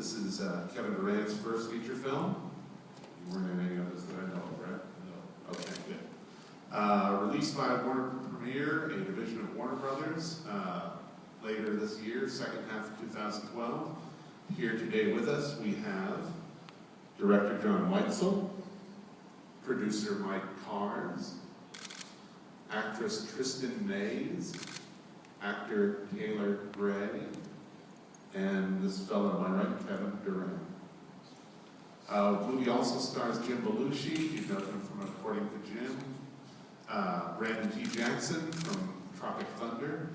This is Kevin Durant's first feature film. You weren't in any others that I know of, right? No. Okay, good. Released by Warner Premiere, a division of Warner Brothers, later this year, second half of 2012. Here today with us, we have director John Weitzel, producer Mike Cars, actress Tristan Mays, actor Taylor Gray, and this fellow on my right, Kevin Durant. The movie also stars Jim Belushi, you know him from According to Jim, Brandon T. Jackson from Tropic Thunder,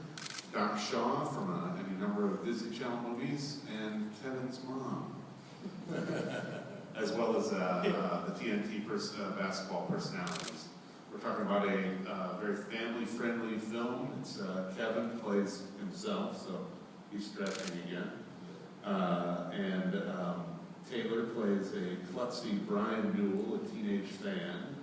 Doc Shaw from any number of Disney Channel movies, and Kevin's mom, as well as the TNT basketball personalities. We're talking about a very family-friendly film. It's Kevin plays himself, so he's stretching again. And Taylor plays a klutzy Brian Newell, a teenage fan,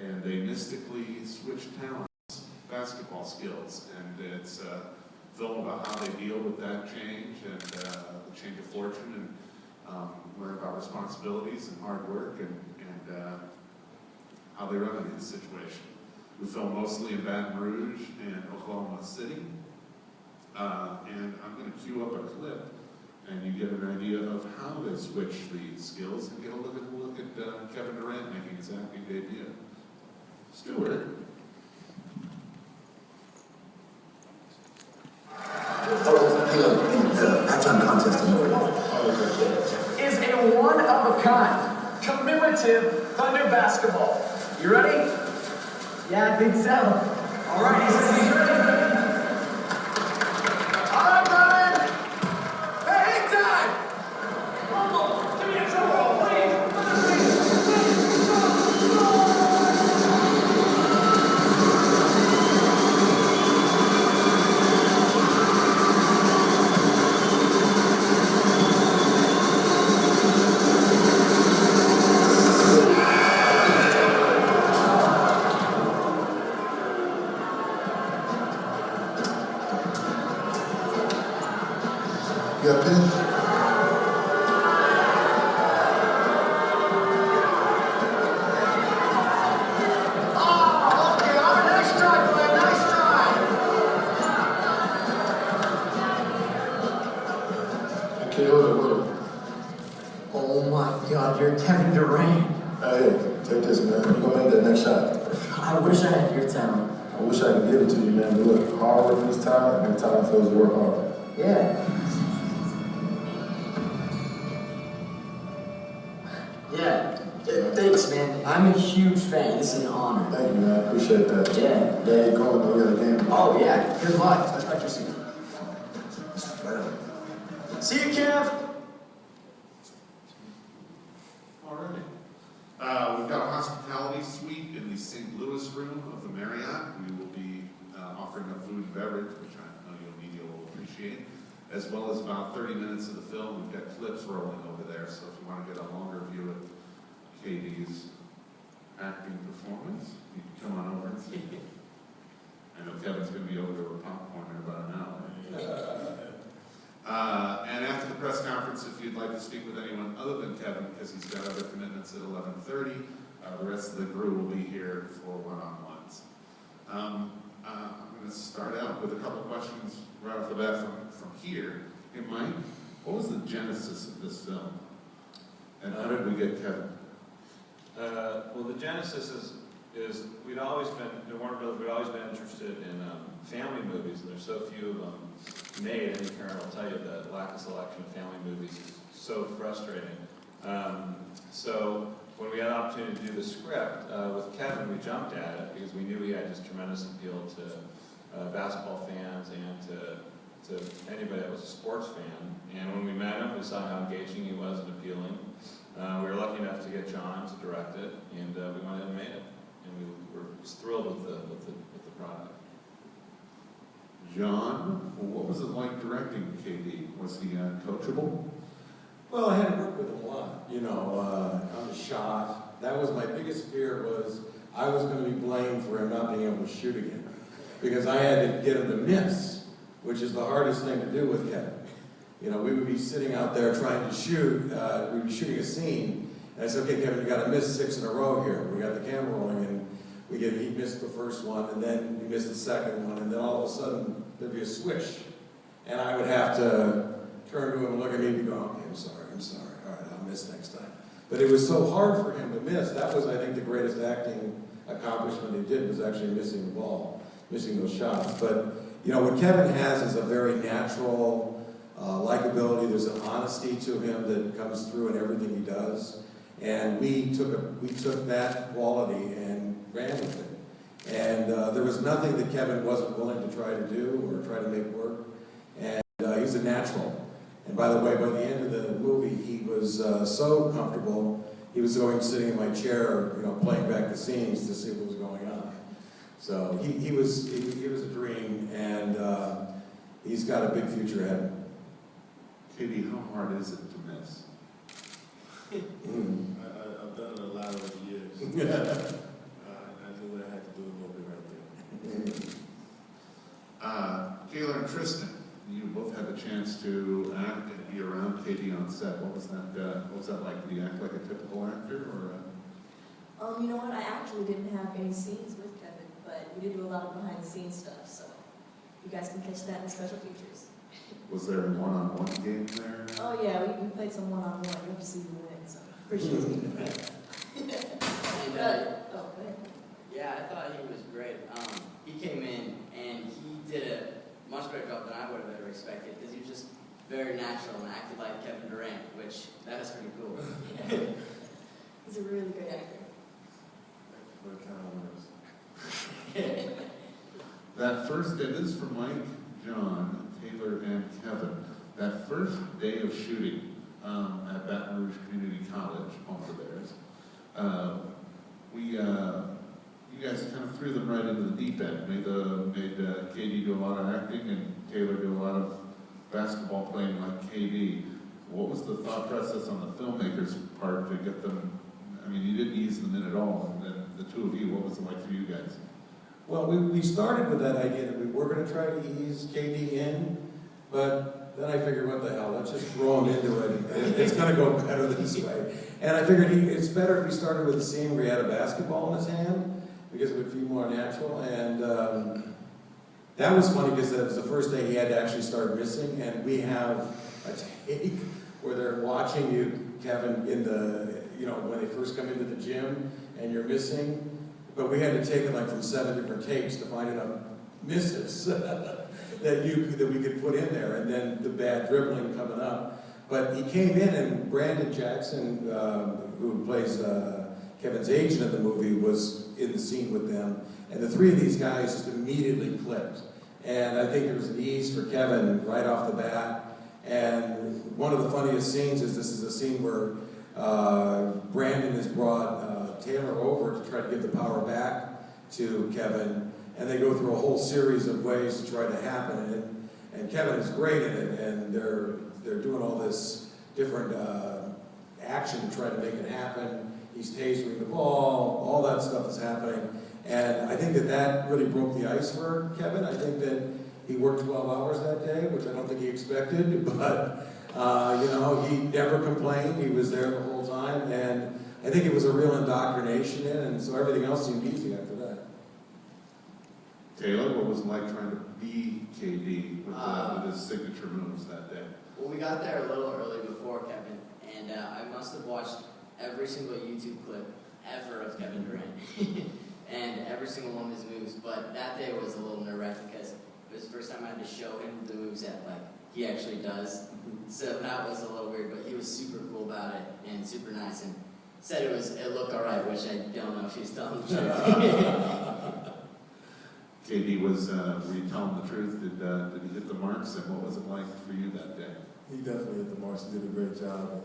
and they mystically switch talents, basketball skills, and it's a film about how they deal with that change and the change of fortune, and learn about responsibilities and hard work, and how they remedy the situation. We filmed mostly in Baton Rouge and Oklahoma City, and I'm going to cue up a clip, and you get an idea of how they switch the skills, and get a look at Kevin Durant making his acting debut. Stuart. Halftime contest is a one-of-a-kind commemorative Thunder basketball. You ready? Yeah, I think so. All right, he's ready. All right, Brian. Hey, hang time. Rumble, give me a drum roll, please. You got a pen? Oh, okay, all right, nice try, Glenn, nice try. Okay, hold it. Oh my God, you're Kevin Durant. Hey, take this, man. You're gonna make that next shot. I wish I had your talent. I wish I could give it to you, man. But look, hard work is talent, and talent feels to work hard. Yeah. Yeah. Thanks, man. I'm a huge fan. This is an honor. Thank you, man. I appreciate that. Yeah. Yeah, you're going to the game. Oh, yeah. Good luck. Let's back your seat. Right on. See you, Kev. Alrighty. We've got a hospitality suite in the St. Louis room of the Marriott. We will be offering up food and beverage, which I know your media will appreciate, as well as about 30 minutes of the film. We've got clips rolling over there, so if you want to get a longer view of Katie's acting performance, you can come on over and see it. I know Kevin's going to be over there with popcorn in about an hour. And after the press conference, if you'd like to speak with anyone other than Kevin, because he's got other commitments at 11:30, the rest of the crew will be here for one-on-ones. I'm going to start out with a couple questions right off the bat from here. Hey, Mike, what was the genesis of this film? And how did we get Kevin? Well, the genesis is we'd always been, in Warner Brothers, we'd always been interested in family movies, and there's so few of them made. Any parent will tell you that lack of selection of family movies is so frustrating. So when we had an opportunity to do the script, with Kevin, we jumped at it because we knew he had just tremendous appeal to basketball fans and to anybody that was a sports fan. And when we met him, we saw how engaging he was and appealing. We were lucky enough to get John to direct it, and we went ahead and made it. And we were just thrilled with the product. John, what was it like directing KD? Was he coachable? Well, I had to work with him a lot, you know, on the shot. That was my biggest fear, was I was going to be blamed for him not being able to shoot again. Because I had to get him to miss, which is the hardest thing to do with Kevin. You know, we would be sitting out there trying to shoot, we'd be shooting a scene, and I said, okay, Kevin, you gotta miss 6 in a row here. We got the camera rolling, and he missed the first one, and then he missed the second one, and then all of a sudden, there'd be a swish. And I would have to turn to him and look at me and go, okay, I'm sorry, all right, I'll miss next time. But it was so hard for him to miss. That was, I think, the greatest acting accomplishment he did, was actually missing the ball, missing those shots. But, you know, what Kevin has is a very natural likability. There's an honesty to him that comes through in everything he does. And we took that quality and ran with it. And there was nothing that Kevin wasn't willing to try to do or try to make work. And he's a natural. And by the way, by the end of the movie, he was so comfortable, he was going sitting in my chair, you know, playing back the scenes to see what was going on. So he was a dream, and he's got a big future ahead. Katie, how hard is it to miss? I've done it a lot over the years. I knew what I had to do a little bit right there. Taylor and Tristan, you both had the chance to act and be around Katie on set. What was that like? Did you act like a typical actor, or? You know what? I actually didn't have any scenes with Kevin, but we did do a lot of behind-the-scenes stuff, so you guys can catch that in the special features. Was there a one-on-one game there? Oh yeah, we played some one-on-one. You have to see who wins. So appreciate it. And, Oh, go ahead. yeah, I thought he was great. He came in and he did a much better job than I would have ever expected, because he was just very natural and acted like Kevin Durant, which that was pretty cool. He's a really great actor. For the kind words. That first day, this is for Mike, John, Taylor, and Kevin. That first day of shooting at Baton Rouge Community College, home of theirs, you guys kind of threw them right into the deep end. Made Katie do a lot of acting and Taylor do a lot of basketball playing like KD. What was the thought process on the filmmakers' part to get them? I mean, you didn't ease them in at all. And then the two of you, what was it like for you guys? Well, we started with that idea that we were going to try to ease KD in, but then I figured, what the hell, let's just throw him into it. It's going to go better this way. And I figured it's better if we started with a scene where he had a basketball in his hand, because it would feel more natural. And that was funny, because that was the first day he had to actually start missing, and we have a take where they're watching you, Kevin, in the, you know, when they first come into the gym and you're missing. But we had to take it like from 7 different takes to find enough misses that we could put in there, and then the bad dribbling coming up. But he came in, and Brandon Jackson, who plays Kevin's agent in the movie, was in the scene with them. And the three of these guys just immediately clicked. And I think there was an ease for Kevin right off the bat. And one of the funniest scenes is, this is a scene where Brandon has brought Taylor over to try to give the power back to Kevin, and they go through a whole series of ways to try to happen. And Kevin is great in it, and they're doing all this different action to try to make it happen. He's tasering the ball, all that stuff is happening. And I think that really broke the ice for Kevin. I think that he worked 12 hours that day, which I don't think he expected, but you know, he never complained. He was there the whole time, and I think it was a real indoctrination in, and so everything else seemed easy after that. Taylor, what was it like trying to be KD with his signature moves that day? Well, we got there a little early before Kevin, and I must have watched every single YouTube clip ever of Kevin Durant, and every single one of his moves. But that day was a little nerve-wracking, because it was the first time I had to show him the moves that he actually does. So that was a little weird, but he was super cool about it and super nice, and said it looked all right, which I don't know if he was telling the truth. KD, were you telling the truth? Did he hit the marks, and what was it like for you that day? He definitely hit the marks. He did a great job.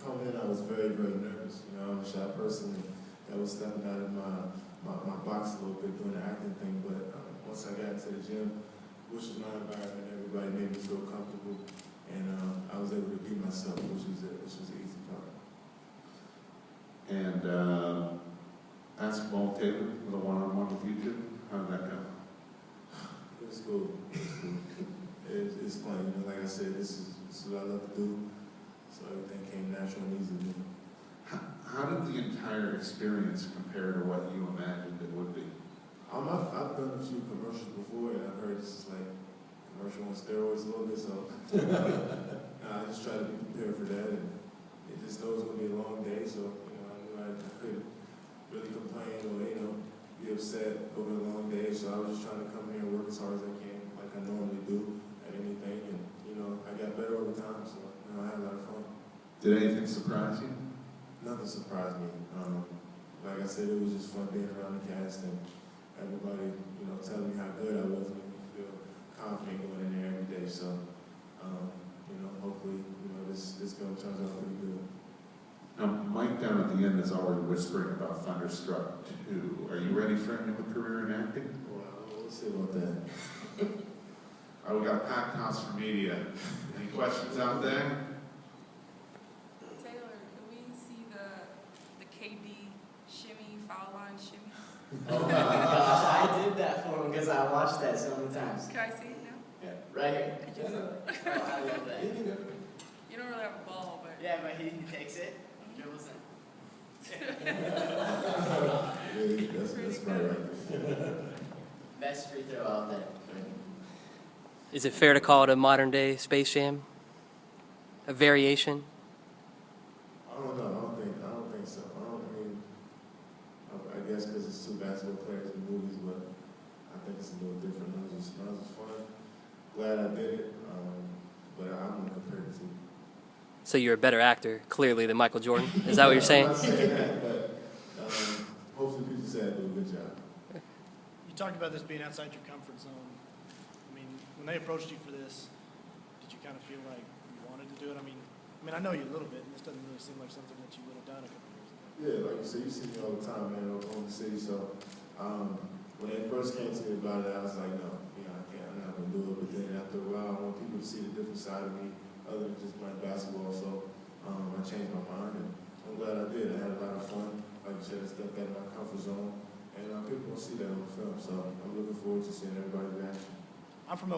Coming in, I was very, very nervous. You know, I'm a shy person that was stepping out of my box a little bit doing the acting thing. But once I got to the gym, which was my environment, everybody made me feel comfortable, and I was able to be myself, which was the easy part. And basketball, Taylor, with a one-on-one with you two, how did that go? It was cool. it's fun. You know, like I said, this is what I love to do. So everything came natural and easy to me. How did the entire experience compare to what you imagined it would be? I've done a few commercials before, and I've heard this is like commercial on steroids a little bit. So I just try to be prepared for that, and it just knows it's gonna be a long day. So I knew I couldn't really complain or be upset over a long day. So I was just trying to come here and work as hard as I can, like I normally do at anything, and I got better over time. So I had a lot of fun. Did anything surprise you? Nothing surprised me. Like I said, it was just fun being around the cast and everybody, telling me how good I was, making me feel confident going in there every day. So, hopefully, this film turns out pretty good. Now, Mike down at the end is already whispering about Thunderstruck 2. Are you ready for a new career in acting? Well, we'll see about that. All right, we got a packed house for media. Any questions out there? Taylor, can we see the KD shimmy, foul line shimmy? Oh my gosh, I did that for him because I watched that so many times. Can I see it now? Yeah, right here. Could you Oh, I love that. You don't really have a ball, but Yeah, but he takes it, dribbles in. Yeah, that's right. Best free throw out there. Is it fair to call it a modern day Space Jam? A variation? I don't know. I don't think so. I guess because it's two basketball players in movies, but I think it's a little different. It was fun. Glad I did it, but I'm gonna compare the two. So you're a better actor, clearly, than Michael Jordan? Is that what you're saying? I'm not saying that, but hopefully people say I do a good job. You talked about this being outside your comfort zone. I mean, when they approached you for this, did you kind of feel like you wanted to do it? I mean, I know you a little bit, and this doesn't really seem like something that you would have done a couple years ago. Yeah, like you said, you see me all the time, man, in Oklahoma City. So when they first came to me about it, I was like, no, I can't. I'm not gonna do it. But then after a while, I want people to see the different side of me, other than just my basketball. So I changed my mind, and I'm glad I did. I had a lot of fun. Like you said, I stepped out of my comfort zone, and people will see that on the film. So I'm looking forward to seeing everybody's reaction. I'm from